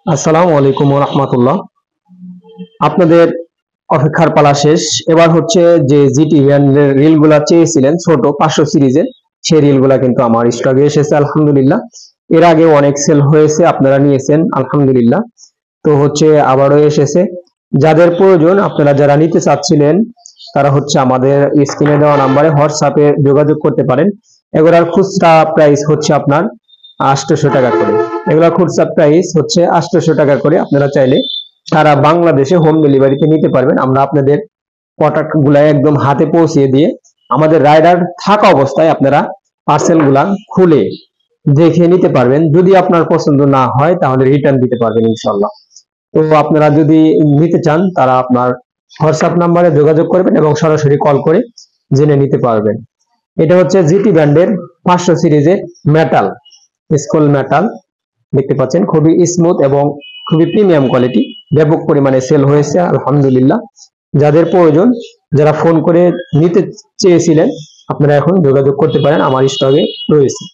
আসসালামু আলাইকুম ওয়া রাহমাতুল্লাহ। আপনাদের অপেক্ষার পালা শেষ। এবার হচ্ছে যে জিটি ব্র্যান্ডের রিলগুলা চেয়েছিলেন ছোট 500 সিরিজের, সেই রিলগুলা কিন্তু আমার স্টকে এসেছে আলহামদুলিল্লাহ। এর আগেও অনেক সেল হয়েছে, আপনারা নিয়েছেন আলহামদুলিল্লাহ। তো হচ্ছে আবারও এসেছে। যাদের প্রয়োজন, আপনারা যারা নিতে চাচ্ছিলেন, তারা হচ্ছে আমাদের স্ক্রিনে দেওয়া নাম্বারে হোয়াটসঅ্যাপে যোগাযোগ করতে পারেন। এগুলার খুচরা প্রাইস হচ্ছে আপনার 800 টাকা করে। এগুলা খুচরা প্রাইস হচ্ছে 800 টাকা করে। আপনারা চাইলে সারা বাংলাদেশে হোম ডেলিভারিতে নিতে পারবেন। আমরা আপনাদের প্রোডাক্ট গুলা একদম হাতে পৌঁছিয়ে দিয়ে, আমাদের রাইডার থাকা অবস্থায় আপনারা পার্সেল গুলা খুলে দেখে নিতে পারবেন। যদি আপনার পছন্দ না হয় তাহলে রিটার্ন দিতে পারবেন ইনশাল্লাহ। তো আপনারা যদি নিতে চান, তারা আপনার হোয়াটসঅ্যাপ নাম্বারে যোগাযোগ করবেন এবং সরাসরি কল করে জেনে নিতে পারবেন। এটা হচ্ছে জিটি ব্র্যান্ডের 500 সিরিজের মেটাল, স্কুল মেটাল। দেখতে পাচ্ছেন খুবই স্মুথ এবং খুবই প্রিমিয়াম কোয়ালিটি। ব্যাপক পরিমাণে সেল হয়েছে আলহামদুলিল্লাহ। যাদের প্রয়োজন, যারা ফোন করে নিতে চেয়েছিলেন, আপনারা এখন যোগাযোগ করতে পারেন, আমার স্টকে রয়েছে।